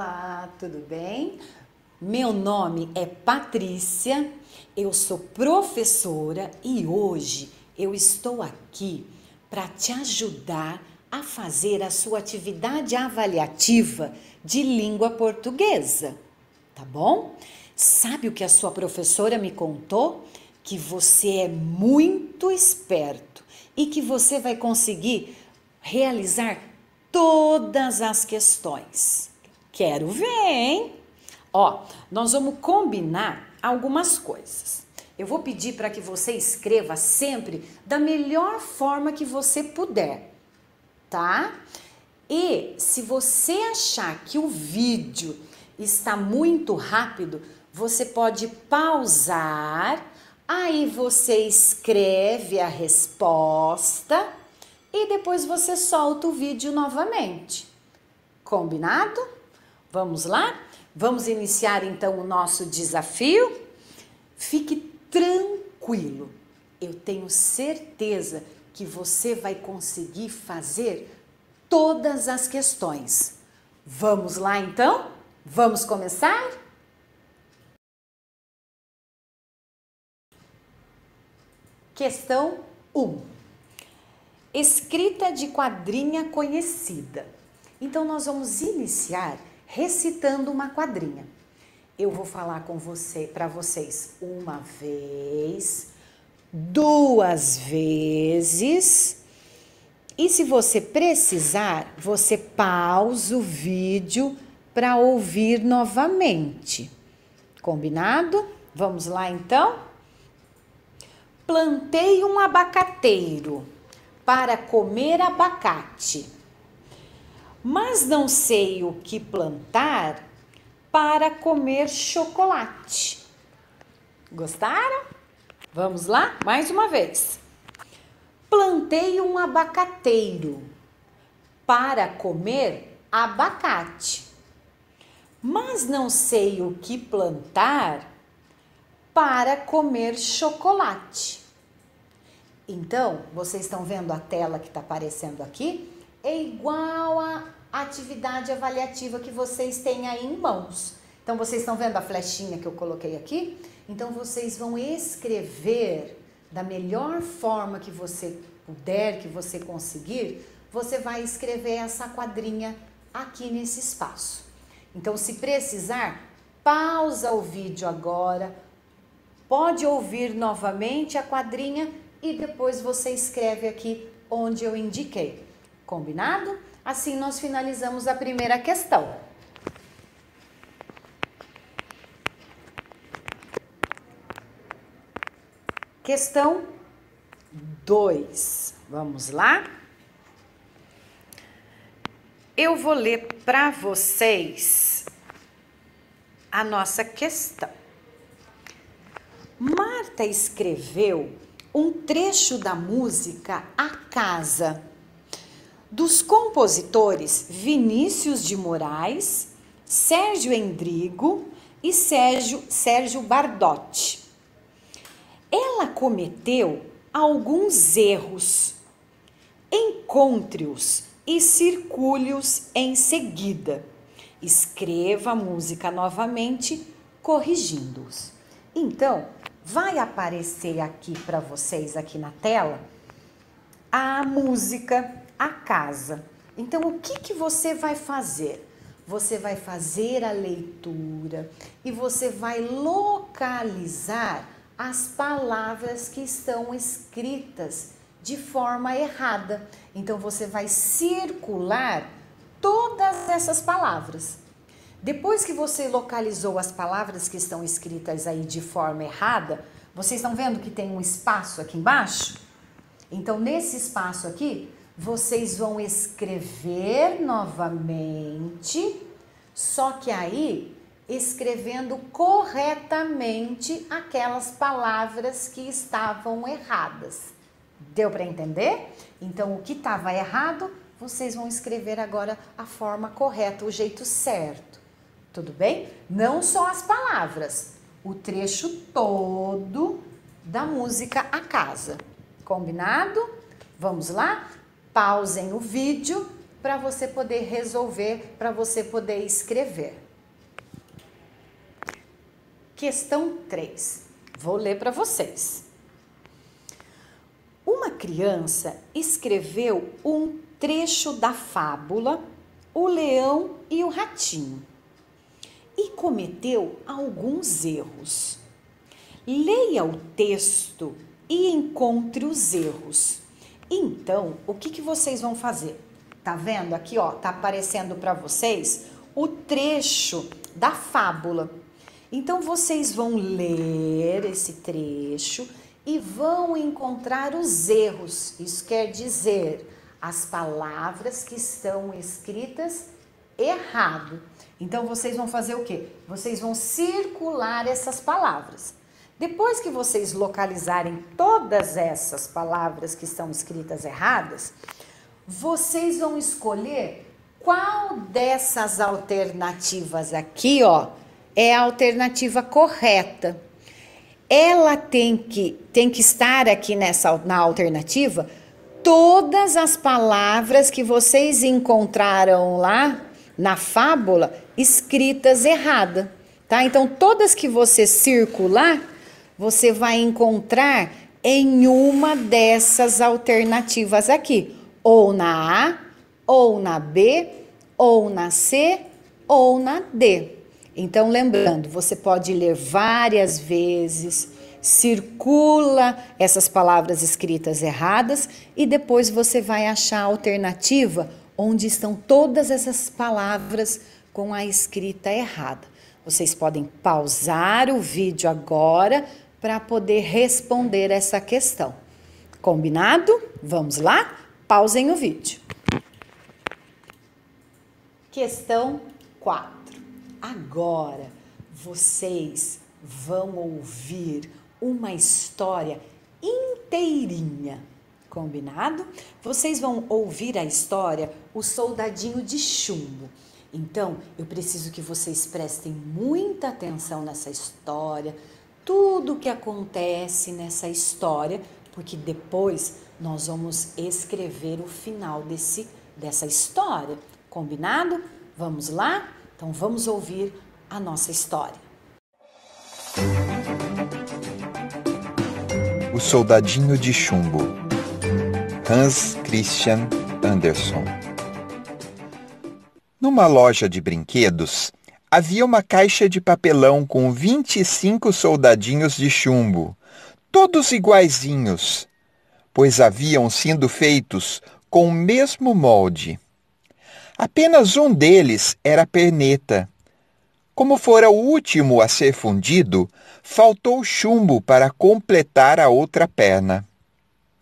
Olá, tudo bem? Meu nome é Patrícia, eu sou professora e hoje eu estou aqui para te ajudar a fazer a sua atividade avaliativa de língua portuguesa, tá bom? Sabe o que a sua professora me contou? Que você é muito esperto e que você vai conseguir realizar todas as questões. Quero ver, hein? Ó, nós vamos combinar algumas coisas. Eu vou pedir para que você escreva sempre da melhor forma que você puder, tá? E se você achar que o vídeo está muito rápido, você pode pausar, aí você escreve a resposta e depois você solta o vídeo novamente. Combinado? Vamos lá? Vamos iniciar então o nosso desafio? Fique tranquilo. Eu tenho certeza que você vai conseguir fazer todas as questões. Vamos lá então? Vamos começar? Questão 1. Escrita de quadrinha conhecida. Então, nós vamos iniciar recitando uma quadrinha. Eu vou falar para vocês uma vez, duas vezes. E se você precisar, você pausa o vídeo para ouvir novamente. Combinado? Vamos lá, então? Plantei um abacateiro para comer abacate, mas não sei o que plantar para comer chocolate. Gostaram? Vamos lá? Mais uma vez. Plantei um abacateiro para comer abacate, mas não sei o que plantar para comer chocolate. Então, vocês estão vendo a tela que está aparecendo aqui? É igual a atividade avaliativa que vocês têm aí em mãos. Então, vocês estão vendo a flechinha que eu coloquei aqui? Então, vocês vão escrever da melhor forma que você puder, que você conseguir, você vai escrever essa quadrinha aqui nesse espaço. Então, se precisar, pausa o vídeo agora, pode ouvir novamente a quadrinha e depois você escreve aqui onde eu indiquei. Combinado? Assim nós finalizamos a primeira questão. Questão 2. Vamos lá? Eu vou ler para vocês a nossa questão. Marta escreveu um trecho da música A Casa, dos compositores Vinícius de Moraes, Sérgio Endrigo e Sérgio Bardotti. Ela cometeu alguns erros. Encontre-os e circule-os em seguida. Escreva a música novamente, corrigindo-os. Então, vai aparecer aqui para vocês, aqui na tela, a música A Casa. Então, o que você vai fazer? Você vai fazer a leitura e você vai localizar as palavras que estão escritas de forma errada. Então, você vai circular todas essas palavras. Depois que você localizou as palavras que estão escritas aí de forma errada, vocês estão vendo que tem um espaço aqui embaixo? Então, nesse espaço aqui, vocês vão escrever novamente, só que aí, escrevendo corretamente aquelas palavras que estavam erradas. Deu para entender? Então, o que estava errado, vocês vão escrever agora a forma correta, o jeito certo. Tudo bem? Não só as palavras, o trecho todo da música A Casa. Combinado? Vamos lá? Pausem o vídeo para você poder resolver, para você poder escrever. Questão 3. Vou ler para vocês. Uma criança escreveu um trecho da fábula O Leão e o Ratinho e cometeu alguns erros. Leia o texto e encontre os erros. Então, o que vocês vão fazer? Tá vendo aqui, ó, tá aparecendo para vocês o trecho da fábula. Então, vocês vão ler esse trecho e vão encontrar os erros. Isso quer dizer as palavras que estão escritas errado. Então, vocês vão fazer o quê? Vocês vão circular essas palavras. Depois que vocês localizarem todas essas palavras que estão escritas erradas, vocês vão escolher qual dessas alternativas aqui, ó, é a alternativa correta. Ela tem que estar aqui na alternativa todas as palavras que vocês encontraram lá na fábula escritas errada, tá? Então, todas que você circular, você vai encontrar em uma dessas alternativas aqui, ou na A, ou na B, ou na C, ou na D. Então, lembrando, você pode ler várias vezes, circula essas palavras escritas erradas e depois você vai achar a alternativa onde estão todas essas palavras com a escrita errada. Vocês podem pausar o vídeo agora para poder responder essa questão. Combinado? Vamos lá? Pausem o vídeo. Questão 4. Agora vocês vão ouvir uma história inteirinha. Combinado? Vocês vão ouvir a história O Soldadinho de Chumbo. Então, eu preciso que vocês prestem muita atenção nessa história, tudo o que acontece nessa história, porque depois nós vamos escrever o final dessa história. Combinado? Vamos lá? Então, vamos ouvir a nossa história. O Soldadinho de Chumbo, Hans Christian Andersen. Numa loja de brinquedos, havia uma caixa de papelão com 25 soldadinhos de chumbo, todos iguaizinhos, pois haviam sido feitos com o mesmo molde. Apenas um deles era perneta. Como fora o último a ser fundido, faltou chumbo para completar a outra perna.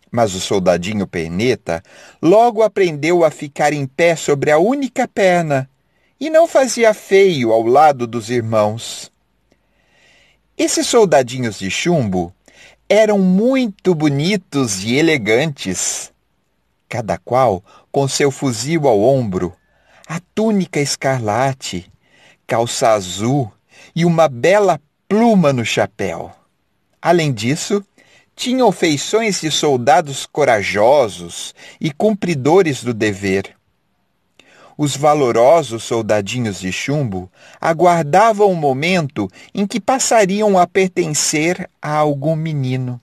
Mas o soldadinho perneta logo aprendeu a ficar em pé sobre a única perna e não fazia feio ao lado dos irmãos. Esses soldadinhos de chumbo eram muito bonitos e elegantes, cada qual com seu fuzil ao ombro, a túnica escarlate, calça azul e uma bela pluma no chapéu. Além disso, tinham feições de soldados corajosos e cumpridores do dever. Os valorosos soldadinhos de chumbo aguardavam o momento em que passariam a pertencer a algum menino.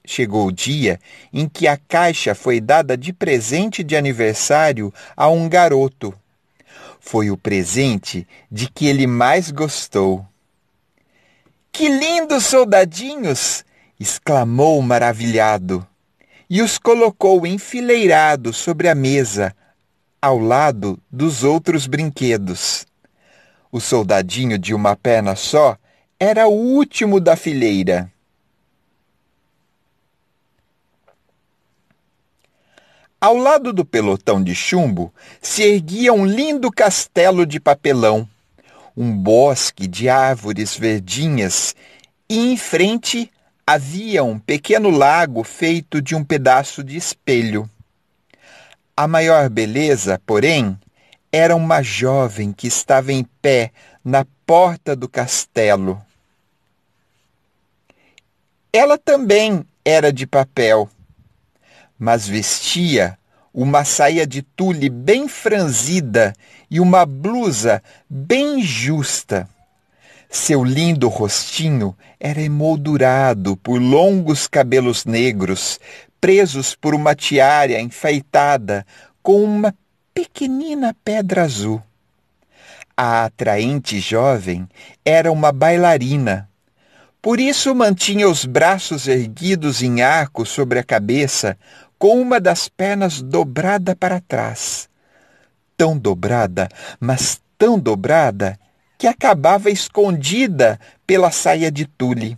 Chegou o dia em que a caixa foi dada de presente de aniversário a um garoto. Foi o presente de que ele mais gostou. "Que lindos soldadinhos!" exclamou maravilhado, e os colocou enfileirados sobre a mesa, ao lado dos outros brinquedos. O soldadinho de uma perna só era o último da fileira. Ao lado do pelotão de chumbo se erguia um lindo castelo de papelão, um bosque de árvores verdinhas, e em frente havia um pequeno lago feito de um pedaço de espelho. A maior beleza, porém, era uma jovem que estava em pé na porta do castelo. Ela também era de papel, mas vestia uma saia de tule bem franzida e uma blusa bem justa. Seu lindo rostinho era emoldurado por longos cabelos negros, presos por uma tiara enfeitada com uma pequenina pedra azul. A atraente jovem era uma bailarina. Por isso mantinha os braços erguidos em arco sobre a cabeça, com uma das pernas dobrada para trás. Tão dobrada, mas tão dobrada, que acabava escondida pela saia de tule.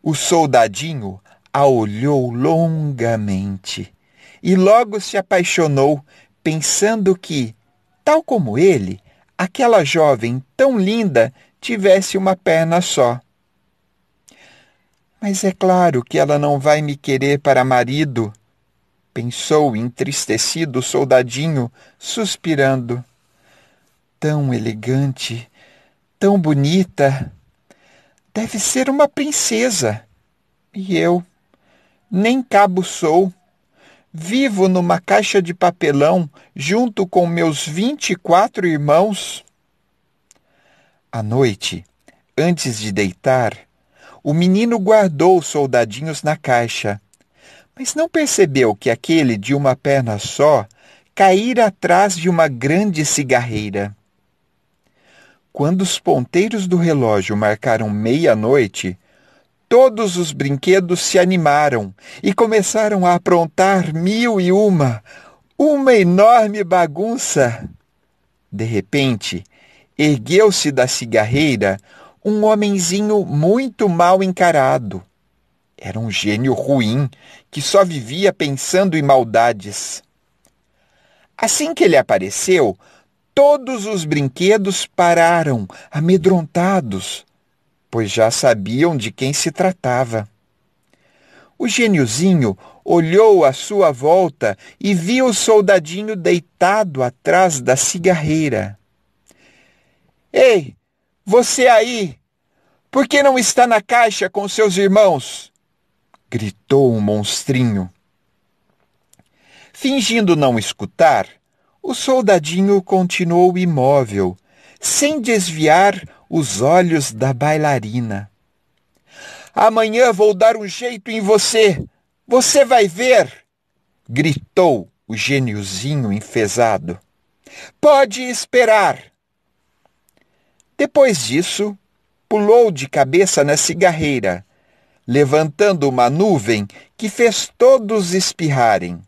O soldadinho a olhou longamente e logo se apaixonou, pensando que, tal como ele, aquela jovem tão linda tivesse uma perna só. Mas é claro que ela não vai me querer para marido, pensou entristecido o soldadinho, suspirando. Tão elegante, tão bonita, deve ser uma princesa. E eu, nem cabo sou, vivo numa caixa de papelão junto com meus 24 irmãos. À noite, antes de deitar, o menino guardou os soldadinhos na caixa, mas não percebeu que aquele de uma perna só caíra atrás de uma grande cigarreira. Quando os ponteiros do relógio marcaram meia-noite, todos os brinquedos se animaram e começaram a aprontar mil e uma enorme bagunça. De repente, ergueu-se da cigarreira um homenzinho muito mal encarado. Era um gênio ruim que só vivia pensando em maldades. Assim que ele apareceu, todos os brinquedos pararam, amedrontados, pois já sabiam de quem se tratava. O gêniozinho olhou à sua volta e viu o soldadinho deitado atrás da cigarreira. Ei, você aí! Por que não está na caixa com seus irmãos? Gritou o monstrinho. Fingindo não escutar, o soldadinho continuou imóvel, sem desviar os olhos da bailarina. Amanhã vou dar um jeito em você! Você vai ver! Gritou o gêniozinho enfesado. Pode esperar! Depois disso, pulou de cabeça na cigarreira, levantando uma nuvem que fez todos espirrarem.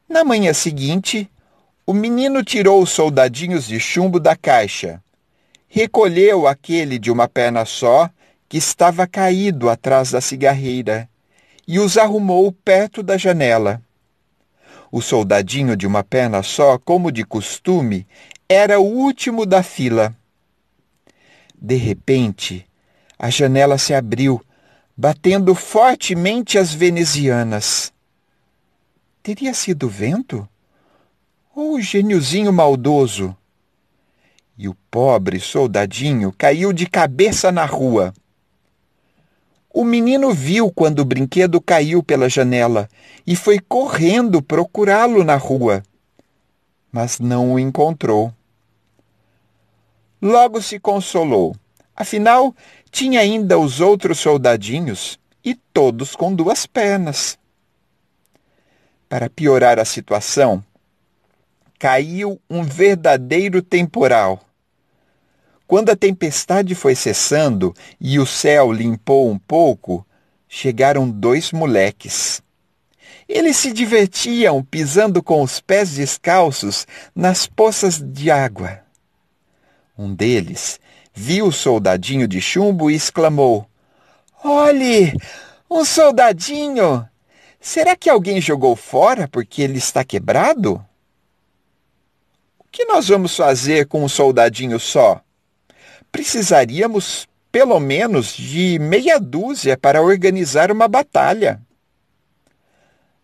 Na manhã seguinte, o menino tirou os soldadinhos de chumbo da caixa, recolheu aquele de uma perna só, que estava caído atrás da cigarreira, e os arrumou perto da janela. O soldadinho de uma perna só, como de costume, era o último da fila. De repente, a janela se abriu, batendo fortemente as venezianas. Teria sido o vento? Ou o gêniozinho maldoso? E o pobre soldadinho caiu de cabeça na rua. O menino viu quando o brinquedo caiu pela janela e foi correndo procurá-lo na rua, mas não o encontrou. Logo se consolou, afinal tinha ainda os outros soldadinhos e todos com duas pernas. Para piorar a situação, caiu um verdadeiro temporal. Quando a tempestade foi cessando e o céu limpou um pouco, chegaram dois moleques. Eles se divertiam pisando com os pés descalços nas poças de água. Um deles viu o soldadinho de chumbo e exclamou: Olhe, um soldadinho! Será que alguém jogou fora porque ele está quebrado? O que nós vamos fazer com um soldadinho só? Precisaríamos, pelo menos, de meia dúzia para organizar uma batalha.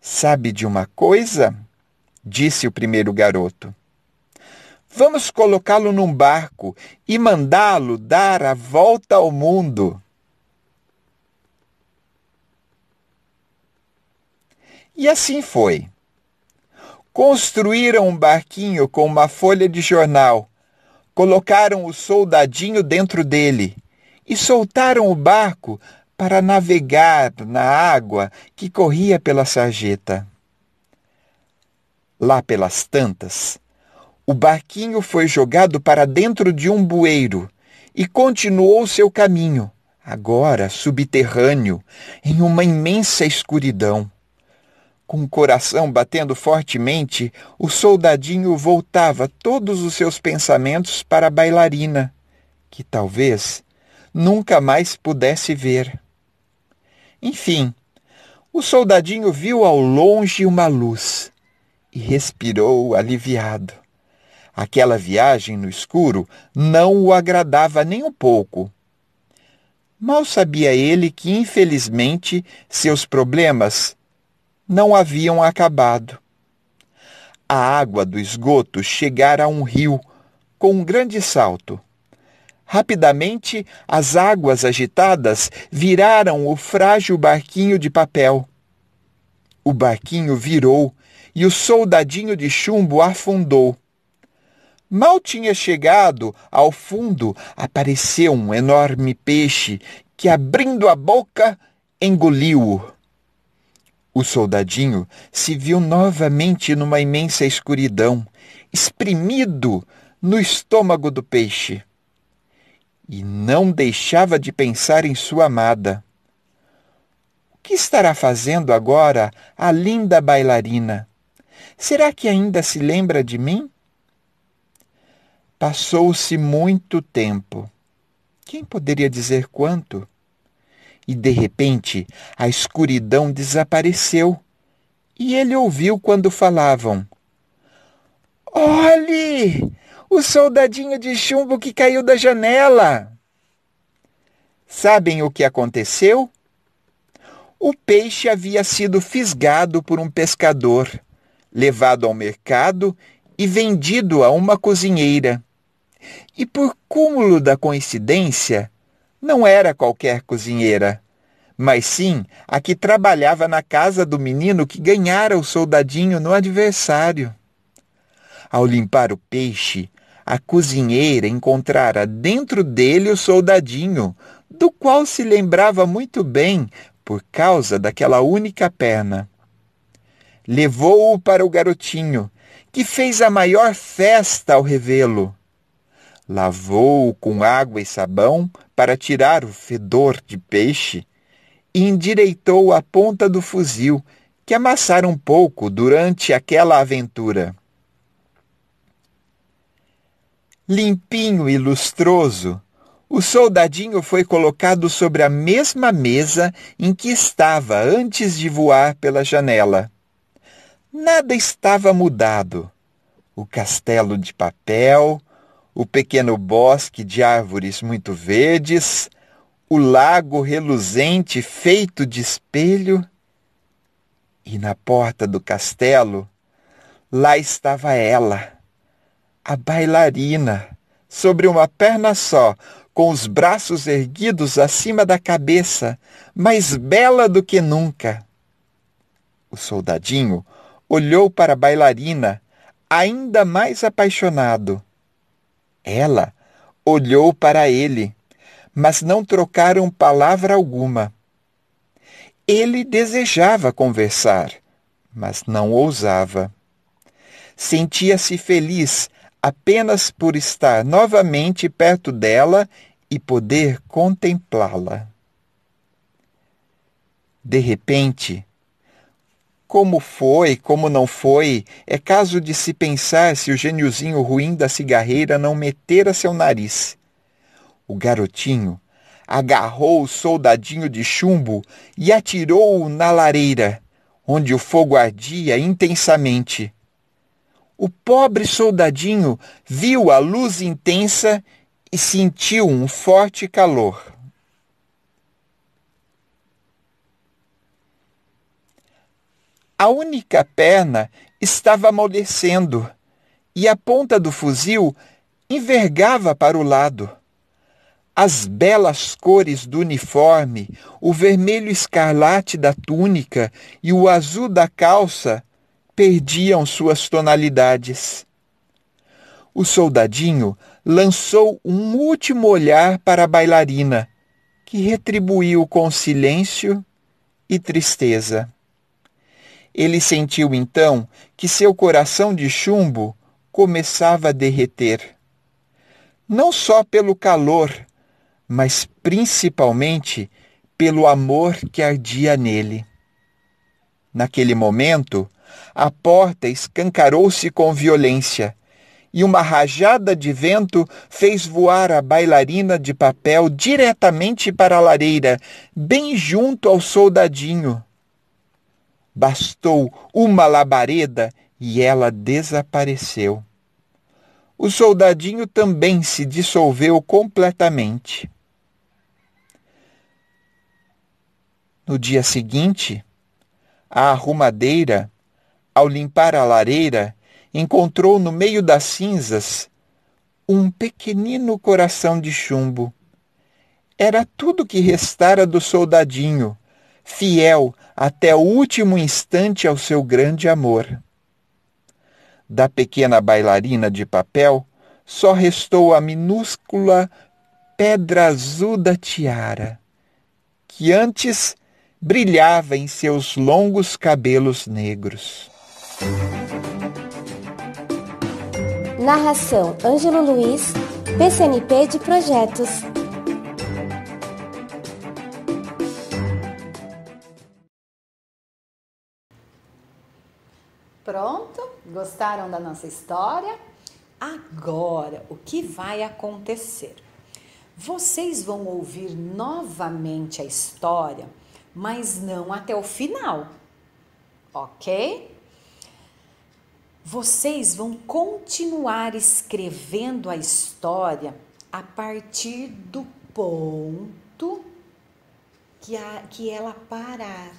Sabe de uma coisa? Disse o primeiro garoto. Vamos colocá-lo num barco e mandá-lo dar a volta ao mundo. E assim foi. Construíram um barquinho com uma folha de jornal, colocaram o soldadinho dentro dele e soltaram o barco para navegar na água que corria pela sarjeta. Lá pelas tantas, o barquinho foi jogado para dentro de um bueiro e continuou seu caminho, agora subterrâneo, em uma imensa escuridão. Com o coração batendo fortemente, o soldadinho voltava todos os seus pensamentos para a bailarina, que talvez nunca mais pudesse ver. Enfim, o soldadinho viu ao longe uma luz e respirou aliviado. Aquela viagem no escuro não o agradava nem um pouco. Mal sabia ele que, infelizmente, seus problemas não haviam acabado. A água do esgoto chegara a um rio com um grande salto. Rapidamente, as águas agitadas viraram o frágil barquinho de papel. O barquinho virou e o soldadinho de chumbo afundou. Mal tinha chegado ao fundo, apareceu um enorme peixe que, abrindo a boca, engoliu-o. O soldadinho se viu novamente numa imensa escuridão, espremido no estômago do peixe. E não deixava de pensar em sua amada. O que estará fazendo agora a linda bailarina? Será que ainda se lembra de mim? Passou-se muito tempo. Quem poderia dizer quanto? E, de repente, a escuridão desapareceu e ele ouviu quando falavam: "Olhe! O soldadinho de chumbo que caiu da janela!" Sabem o que aconteceu? O peixe havia sido fisgado por um pescador, levado ao mercado e vendido a uma cozinheira. E, por cúmulo da coincidência, não era qualquer cozinheira, mas sim a que trabalhava na casa do menino que ganhara o soldadinho no adversário. Ao limpar o peixe, a cozinheira encontrara dentro dele o soldadinho, do qual se lembrava muito bem por causa daquela única perna. Levou-o para o garotinho, que fez a maior festa ao revê-lo. Lavou-o com água e sabão para tirar o fedor de peixe e endireitou a ponta do fuzil, que amassara um pouco durante aquela aventura. Limpinho e lustroso, o soldadinho foi colocado sobre a mesma mesa em que estava antes de voar pela janela. Nada estava mudado. O castelo de papel, o pequeno bosque de árvores muito verdes, o lago reluzente feito de espelho. E na porta do castelo, lá estava ela, a bailarina, sobre uma perna só, com os braços erguidos acima da cabeça, mais bela do que nunca. O soldadinho olhou para a bailarina, ainda mais apaixonado. Ela olhou para ele, mas não trocaram palavra alguma. Ele desejava conversar, mas não ousava. Sentia-se feliz apenas por estar novamente perto dela e poder contemplá-la. De repente, como foi, como não foi, é caso de se pensar se o geniozinho ruim da cigarreira não metera seu nariz. O garotinho agarrou o soldadinho de chumbo e atirou-o na lareira, onde o fogo ardia intensamente. O pobre soldadinho viu a luz intensa e sentiu um forte calor. A única perna estava amolecendo e a ponta do fuzil envergava para o lado. As belas cores do uniforme, o vermelho escarlate da túnica e o azul da calça perdiam suas tonalidades. O soldadinho lançou um último olhar para a bailarina, que retribuiu com silêncio e tristeza. Ele sentiu então que seu coração de chumbo começava a derreter. Não só pelo calor, mas principalmente pelo amor que ardia nele. Naquele momento, a porta escancarou-se com violência e uma rajada de vento fez voar a bailarina de papel diretamente para a lareira, bem junto ao soldadinho. Bastou uma labareda e ela desapareceu. O soldadinho também se dissolveu completamente. No dia seguinte, a arrumadeira, ao limpar a lareira, encontrou no meio das cinzas um pequenino coração de chumbo. Era tudo que restara do soldadinho, fiel até o último instante ao seu grande amor. Da pequena bailarina de papel, só restou a minúscula pedra azul da tiara, que antes brilhava em seus longos cabelos negros. Narração Ângelo Luiz, PCNP de Projetos. Pronto? Gostaram da nossa história? Agora, o que vai acontecer? Vocês vão ouvir novamente a história, mas não até o final, ok? Vocês vão continuar escrevendo a história a partir do ponto que ela parar,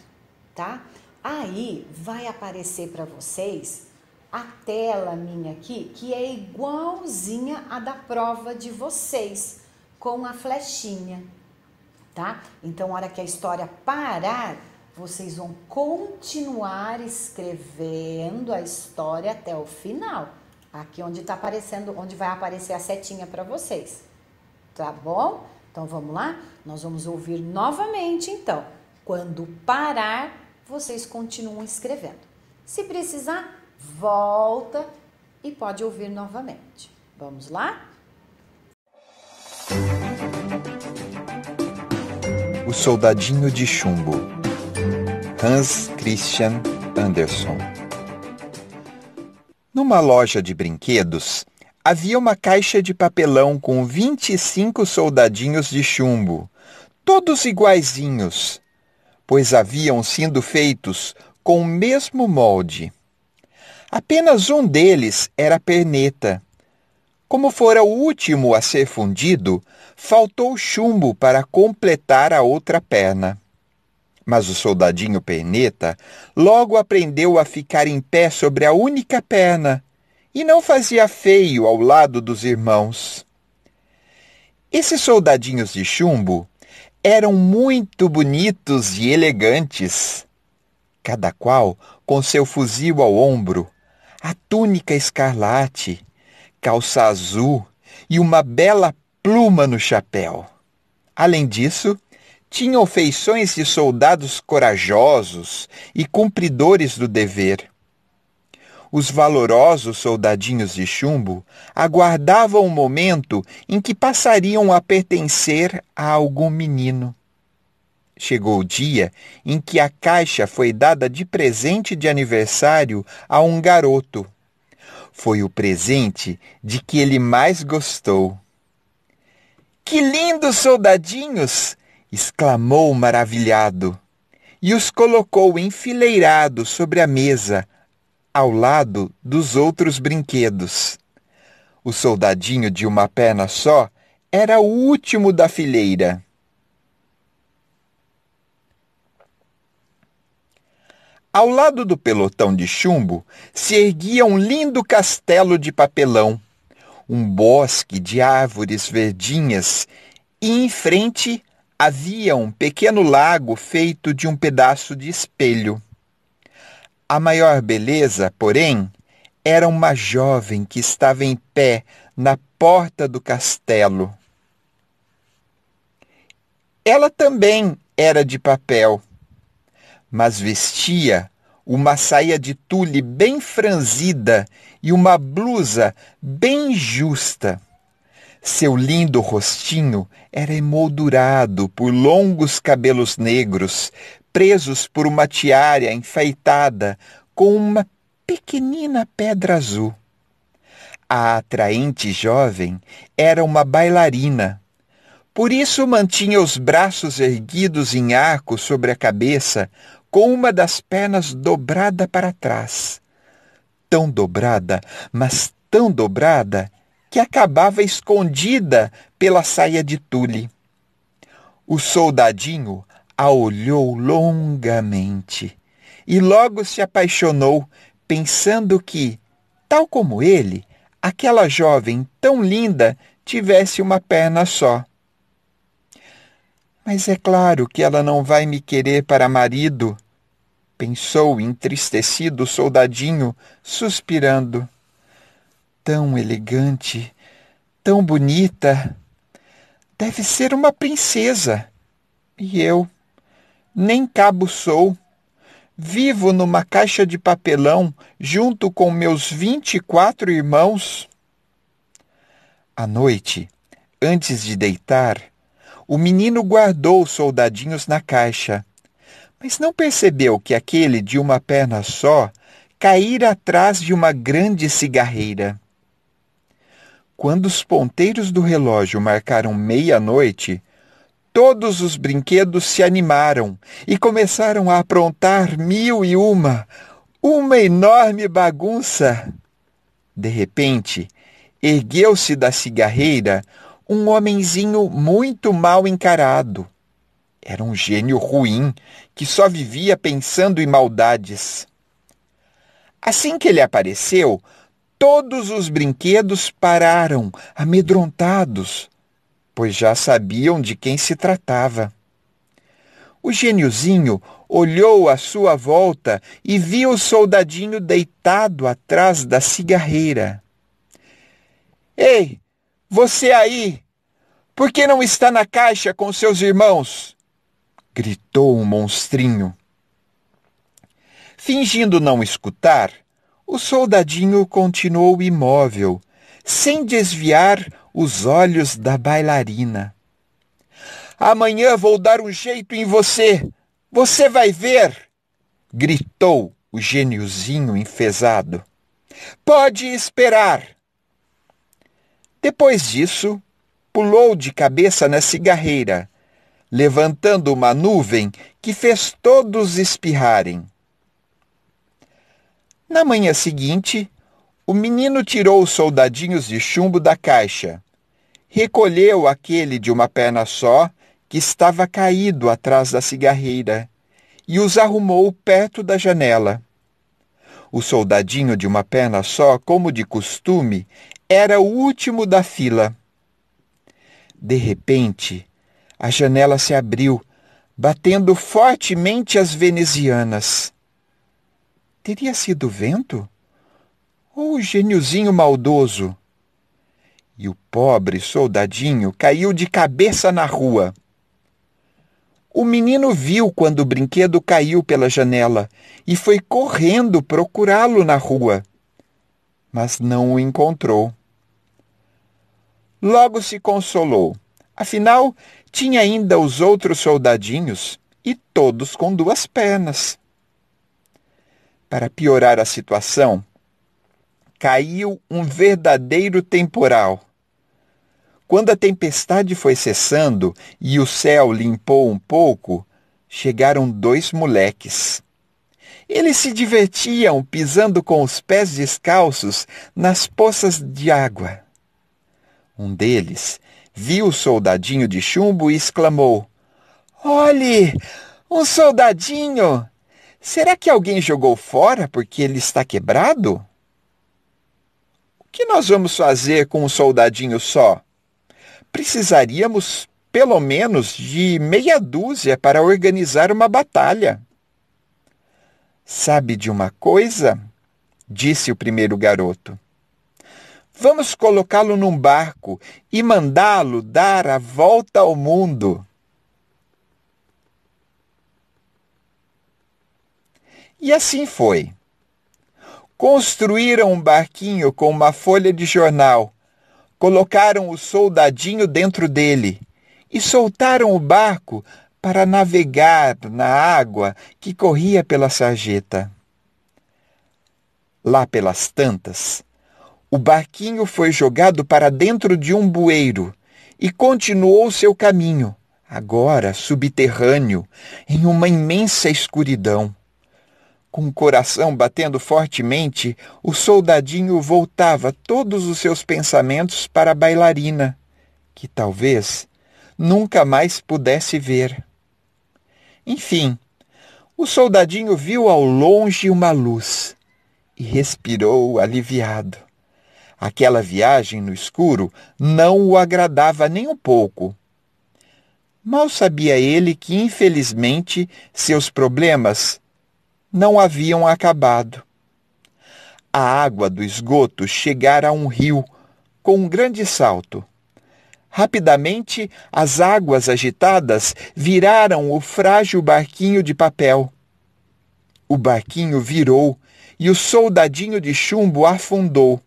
tá? Aí vai aparecer para vocês a tela minha aqui, que é igualzinha à da prova de vocês, com a flechinha, tá? Então, na hora que a história parar, vocês vão continuar escrevendo a história até o final. Aqui onde tá aparecendo, onde vai aparecer a setinha para vocês. Tá bom? Então vamos lá? Nós vamos ouvir novamente, então. Quando parar, vocês continuam escrevendo. Se precisar, volta e pode ouvir novamente. Vamos lá? O Soldadinho de Chumbo, Hans Christian Andersen. Numa loja de brinquedos, havia uma caixa de papelão com 25 soldadinhos de chumbo, todos iguaizinhos, pois haviam sido feitos com o mesmo molde. Apenas um deles era perneta. Como fora o último a ser fundido, faltou chumbo para completar a outra perna. Mas o soldadinho perneta logo aprendeu a ficar em pé sobre a única perna e não fazia feio ao lado dos irmãos. Esses soldadinhos de chumbo eram muito bonitos e elegantes, cada qual com seu fuzil ao ombro, a túnica escarlate, calça azul e uma bela pluma no chapéu. Além disso, tinham feições de soldados corajosos e cumpridores do dever. Os valorosos soldadinhos de chumbo aguardavam o momento em que passariam a pertencer a algum menino. Chegou o dia em que a caixa foi dada de presente de aniversário a um garoto. Foi o presente de que ele mais gostou. "Que lindos soldadinhos!" exclamou maravilhado, e os colocou enfileirados sobre a mesa, ao lado dos outros brinquedos. O soldadinho de uma perna só era o último da fileira. Ao lado do pelotão de chumbo se erguia um lindo castelo de papelão, um bosque de árvores verdinhas e em frente havia um pequeno lago feito de um pedaço de espelho. A maior beleza, porém, era uma jovem que estava em pé na porta do castelo. Ela também era de papel, mas vestia uma saia de tule bem franzida e uma blusa bem justa. Seu lindo rostinho era emoldurado por longos cabelos negros, presos por uma tiara enfeitada com uma pequenina pedra azul. A atraente jovem era uma bailarina. Por isso mantinha os braços erguidos em arco sobre a cabeça, com uma das pernas dobrada para trás. Tão dobrada, mas tão dobrada, que acabava escondida pela saia de tule. O soldadinho a olhou longamente e logo se apaixonou, pensando que, tal como ele, aquela jovem tão linda tivesse uma perna só. Mas é claro que ela não vai me querer para marido, pensou entristecido o soldadinho, suspirando. Tão elegante, tão bonita, deve ser uma princesa. E eu, nem cabo sou, vivo numa caixa de papelão junto com meus 24 irmãos. À noite, antes de deitar, o menino guardou os soldadinhos na caixa, mas não percebeu que aquele de uma perna só caíra atrás de uma grande cigarreira. Quando os ponteiros do relógio marcaram meia-noite, todos os brinquedos se animaram e começaram a aprontar mil e uma enorme bagunça. De repente, ergueu-se da cigarreira um homenzinho muito mal encarado. Era um gênio ruim, que só vivia pensando em maldades. Assim que ele apareceu, todos os brinquedos pararam, amedrontados, pois já sabiam de quem se tratava. O gêniozinho olhou à sua volta e viu o soldadinho deitado atrás da cigarreira. Ei, você aí! Por que não está na caixa com seus irmãos? Gritou um monstrinho. Fingindo não escutar, o soldadinho continuou imóvel, sem desviar os olhos da bailarina. Amanhã vou dar um jeito em você! Você vai ver! Gritou o gêniozinho enfesado. Pode esperar! Depois disso, pulou de cabeça na cigarreira, levantando uma nuvem que fez todos espirrarem. Na manhã seguinte, o menino tirou os soldadinhos de chumbo da caixa, recolheu aquele de uma perna só, que estava caído atrás da cigarreira, e os arrumou perto da janela. O soldadinho de uma perna só, como de costume, era o último da fila. De repente, a janela se abriu, batendo fortemente as venezianas. Teria sido o vento? Ou o gêniozinho maldoso? E o pobre soldadinho caiu de cabeça na rua. O menino viu quando o brinquedo caiu pela janela e foi correndo procurá-lo na rua, mas não o encontrou. Logo se consolou. Afinal, tinha ainda os outros soldadinhos, e todos com 2 pernas. Para piorar a situação, caiu um verdadeiro temporal. Quando a tempestade foi cessando e o céu limpou um pouco, chegaram 2 moleques. Eles se divertiam pisando com os pés descalços nas poças de água. Um deles viu o soldadinho de chumbo e exclamou: Olhe, um soldadinho! Será que alguém jogou fora porque ele está quebrado? O que nós vamos fazer com um soldadinho só? Precisaríamos pelo menos de meia dúzia para organizar uma batalha. Sabe de uma coisa? Disse o primeiro garoto. Vamos colocá-lo num barco e mandá-lo dar a volta ao mundo. E assim foi. Construíram um barquinho com uma folha de jornal, colocaram o soldadinho dentro dele e soltaram o barco para navegar na água que corria pela sarjeta. Lá pelas tantas, o barquinho foi jogado para dentro de um bueiro e continuou seu caminho, agora subterrâneo, em uma imensa escuridão. Com o coração batendo fortemente, o soldadinho voltava todos os seus pensamentos para a bailarina, que talvez nunca mais pudesse ver. Enfim, o soldadinho viu ao longe uma luz e respirou aliviado. Aquela viagem no escuro não o agradava nem um pouco. Mal sabia ele que, infelizmente, seus problemas não haviam acabado. A água do esgoto chegara a um rio com um grande salto. Rapidamente, as águas agitadas viraram o frágil barquinho de papel. O barquinho virou e o soldadinho de chumbo afundou.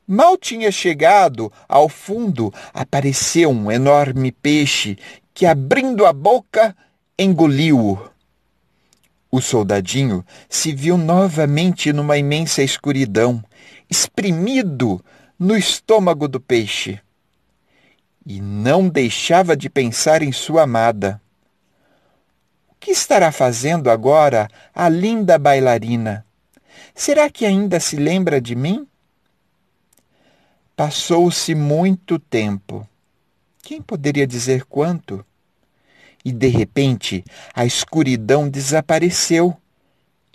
Mal tinha chegado ao fundo, apareceu um enorme peixe que, abrindo a boca, engoliu-o. O soldadinho se viu novamente numa imensa escuridão, espremido no estômago do peixe. E não deixava de pensar em sua amada. O que estará fazendo agora a linda bailarina? Será que ainda se lembra de mim? Passou-se muito tempo. Quem poderia dizer quanto? E, de repente, a escuridão desapareceu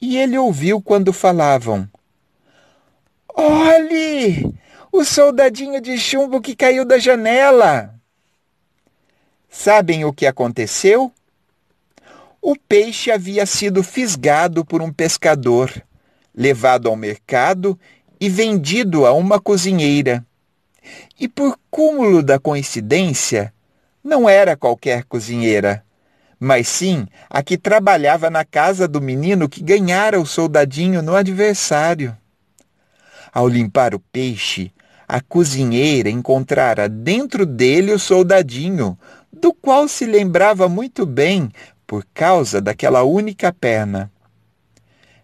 e ele ouviu quando falavam. Olhe! O soldadinho de chumbo que caiu da janela! Sabem o que aconteceu? O peixe havia sido fisgado por um pescador, levado ao mercado e vendido a uma cozinheira. E por cúmulo da coincidência, não era qualquer cozinheira, mas sim a que trabalhava na casa do menino que ganhara o soldadinho no adversário. Ao limpar o peixe, a cozinheira encontrara dentro dele o soldadinho, do qual se lembrava muito bem por causa daquela única perna.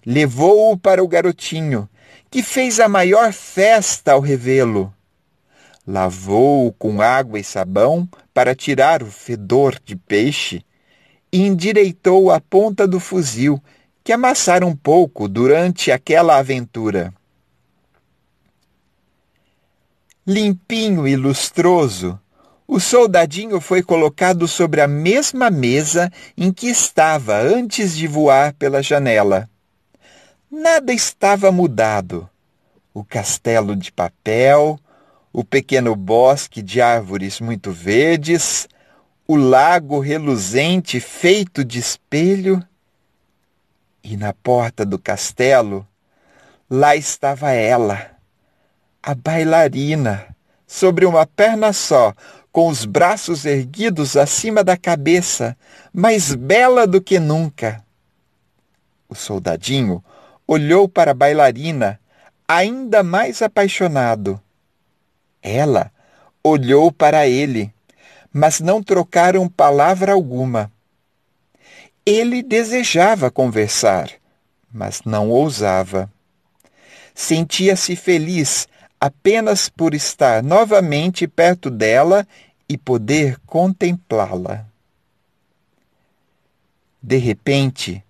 Levou-o para o garotinho, que fez a maior festa ao revê-lo. Lavou-o com água e sabão para tirar o fedor de peixe e endireitou a ponta do fuzil, que amassara um pouco durante aquela aventura. Limpinho e lustroso, o soldadinho foi colocado sobre a mesma mesa em que estava antes de voar pela janela. Nada estava mudado. O castelo de papel, o pequeno bosque de árvores muito verdes, o lago reluzente feito de espelho. E na porta do castelo, lá estava ela, a bailarina, sobre uma perna só, com os braços erguidos acima da cabeça, mais bela do que nunca. O soldadinho olhou para a bailarina, ainda mais apaixonado. Ela olhou para ele, mas não trocaram palavra alguma. Ele desejava conversar, mas não ousava. Sentia-se feliz apenas por estar novamente perto dela e poder contemplá-la. De repente,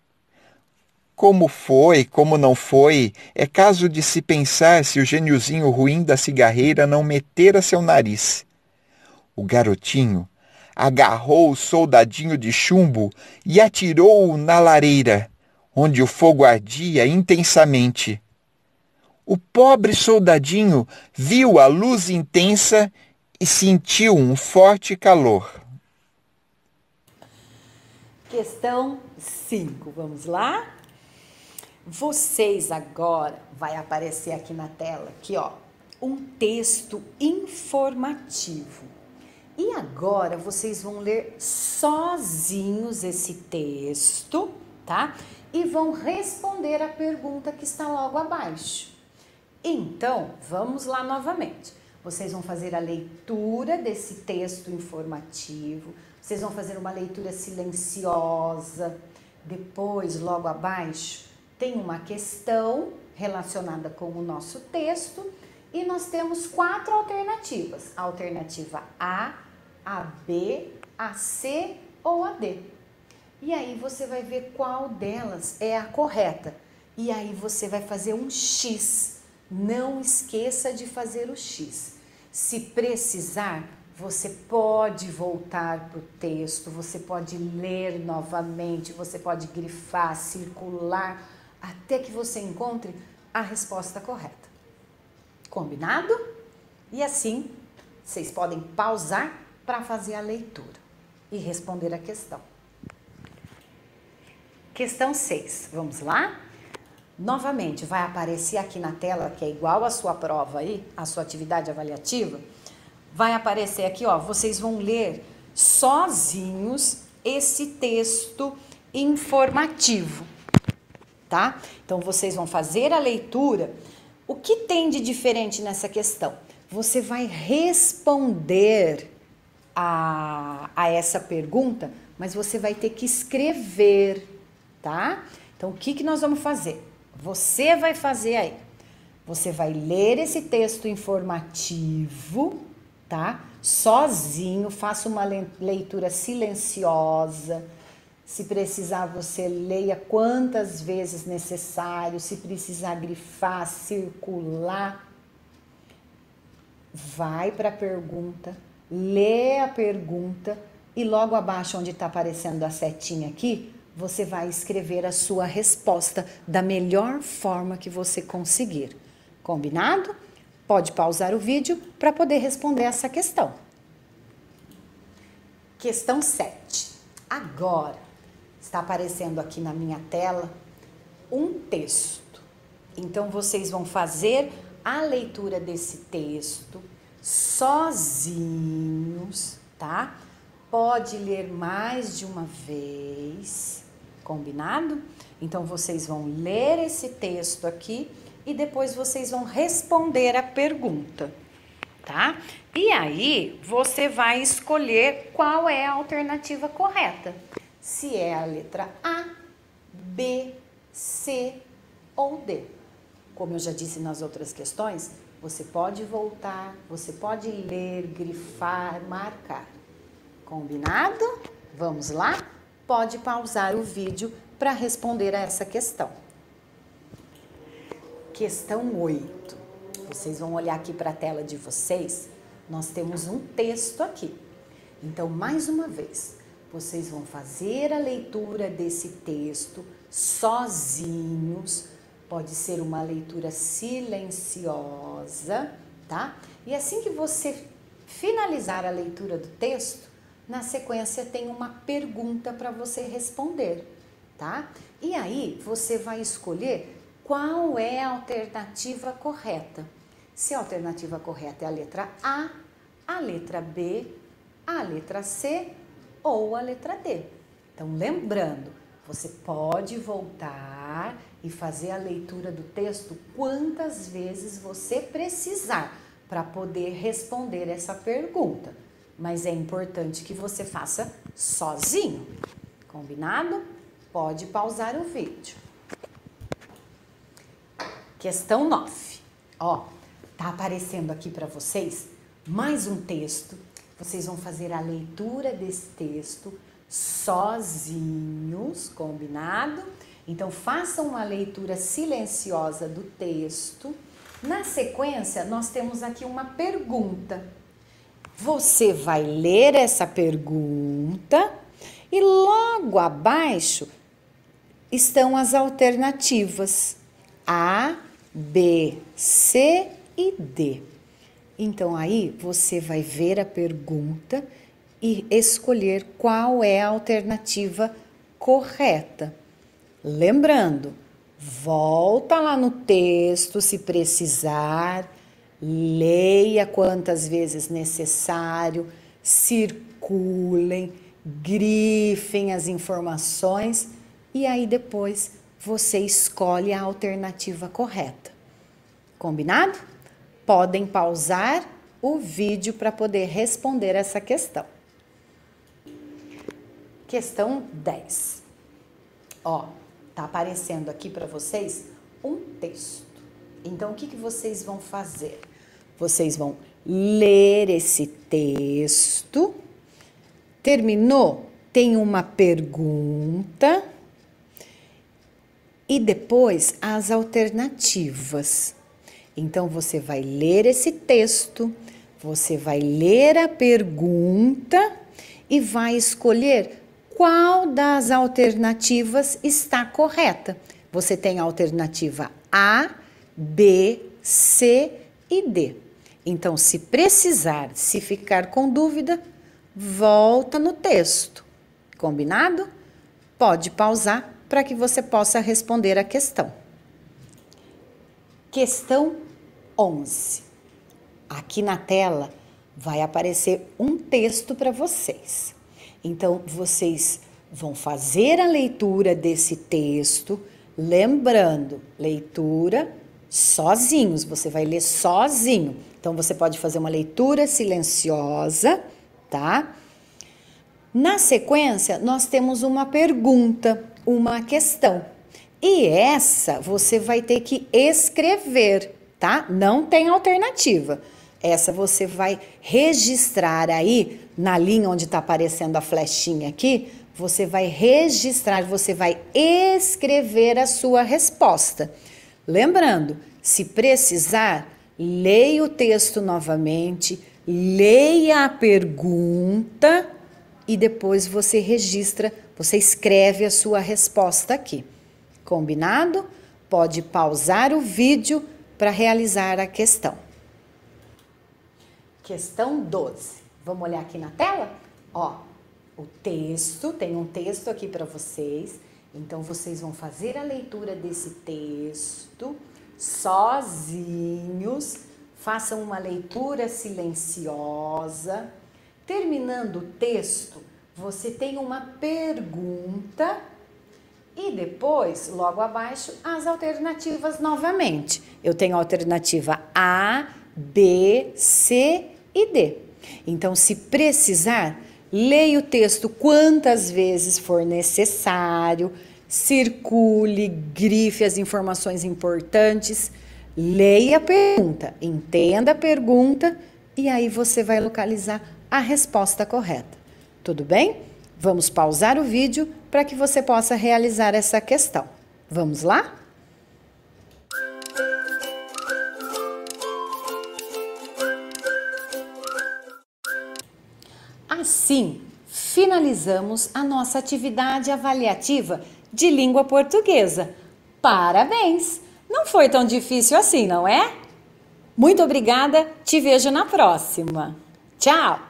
como foi, como não foi, é caso de se pensar se o geniozinho ruim da cigarreira não metera seu nariz. O garotinho agarrou o soldadinho de chumbo e atirou-o na lareira, onde o fogo ardia intensamente. O pobre soldadinho viu a luz intensa e sentiu um forte calor. Questão 5, vamos lá? Vocês agora, vai aparecer aqui na tela, aqui ó, um texto informativo. E agora vocês vão ler sozinhos esse texto, tá? E vão responder a pergunta que está logo abaixo. Então, vamos lá novamente. Vocês vão fazer a leitura desse texto informativo, vocês vão fazer uma leitura silenciosa. Depois, logo abaixo, tem uma questão relacionada com o nosso texto e nós temos 4 alternativas. A alternativa A, a B, a C ou a D. E aí você vai ver qual delas é a correta. E aí você vai fazer um X. Não esqueça de fazer o X. Se precisar, você pode voltar para o texto, você pode ler novamente, você pode grifar, circular, até que você encontre a resposta correta. Combinado? E assim, vocês podem pausar para fazer a leitura e responder a questão. Questão 6, vamos lá? Novamente, vai aparecer aqui na tela, que é igual a sua prova aí, a sua atividade avaliativa, vai aparecer aqui, ó, vocês vão ler sozinhos esse texto informativo, tá? Então, vocês vão fazer a leitura. O que tem de diferente nessa questão? Você vai responder a essa pergunta, mas você vai ter que escrever, tá? Então, o que nós vamos fazer? Você vai fazer aí, você vai ler esse texto informativo, tá? Sozinho, faça uma leitura silenciosa. Se precisar, você leia quantas vezes necessário, se precisar grifar, circular. Vai para a pergunta, lê a pergunta e logo abaixo onde está aparecendo a setinha aqui, você vai escrever a sua resposta da melhor forma que você conseguir. Combinado? Pode pausar o vídeo para poder responder essa questão. Questão 7. Agora, está aparecendo aqui na minha tela um texto. Então, vocês vão fazer a leitura desse texto sozinhos, tá? Pode ler mais de uma vez, combinado? Então, vocês vão ler esse texto aqui e depois vocês vão responder a pergunta, tá? E aí, você vai escolher qual é a alternativa correta. Se é a letra A, B, C ou D. Como eu já disse nas outras questões, você pode voltar, você pode ler, grifar, marcar. Combinado? Vamos lá? Pode pausar o vídeo para responder a essa questão. Questão 8. Vocês vão olhar aqui para a tela de vocês. Nós temos um texto aqui. Então, mais uma vez, vocês vão fazer a leitura desse texto sozinhos. Pode ser uma leitura silenciosa, tá? E assim que você finalizar a leitura do texto, na sequência tem uma pergunta para você responder, tá? E aí você vai escolher qual é a alternativa correta. Se a alternativa correta é a letra A letra B, a letra C ou a letra D. Então, lembrando, você pode voltar e fazer a leitura do texto quantas vezes você precisar para poder responder essa pergunta. Mas é importante que você faça sozinho. Combinado? Pode pausar o vídeo. Questão 9. Ó, tá aparecendo aqui para vocês mais um texto. Vocês vão fazer a leitura desse texto sozinhos, combinado? Então, façam uma leitura silenciosa do texto. Na sequência, nós temos aqui uma pergunta. Você vai ler essa pergunta e logo abaixo estão as alternativas A, B, C e D. Então, aí você vai ver a pergunta e escolher qual é a alternativa correta. Lembrando, volta lá no texto se precisar, leia quantas vezes necessário, circulem, grifem as informações e aí depois você escolhe a alternativa correta. Combinado? Podem pausar o vídeo para poder responder essa questão. Questão 10. Ó, tá aparecendo aqui para vocês um texto. Então, o que vocês vão fazer? Vocês vão ler esse texto. Terminou? Tem uma pergunta. E depois as alternativas. Então, você vai ler esse texto, você vai ler a pergunta e vai escolher qual das alternativas está correta. Você tem a alternativa A, B, C e D. Então, se precisar, se ficar com dúvida, volta no texto. Combinado? Pode pausar para que você possa responder a questão. Questão 11. Aqui na tela vai aparecer um texto para vocês. Então, vocês vão fazer a leitura desse texto, lembrando, leitura sozinhos, você vai ler sozinho. Então, você pode fazer uma leitura silenciosa, tá? Na sequência, nós temos uma pergunta, uma questão. E essa você vai ter que escrever, tá? Não tem alternativa. Essa você vai registrar aí, na linha onde está aparecendo a flechinha aqui, você vai registrar, você vai escrever a sua resposta. Lembrando, se precisar, leia o texto novamente, leia a pergunta e depois você registra, você escreve a sua resposta aqui. Combinado? Pode pausar o vídeo para realizar a questão. Questão 12. Vamos olhar aqui na tela? Ó, o texto, tem um texto aqui para vocês. Então, vocês vão fazer a leitura desse texto sozinhos. Façam uma leitura silenciosa. Terminando o texto, você tem uma pergunta e depois, logo abaixo, as alternativas novamente. Eu tenho a alternativa A, B, C e D. Então, se precisar, leia o texto quantas vezes for necessário, circule, grife as informações importantes, leia a pergunta, entenda a pergunta e aí você vai localizar a resposta correta. Tudo bem? Vamos pausar o vídeo para que você possa realizar essa questão. Vamos lá? Assim, finalizamos a nossa atividade avaliativa de língua portuguesa. Parabéns! Não foi tão difícil assim, não é? Muito obrigada, te vejo na próxima. Tchau!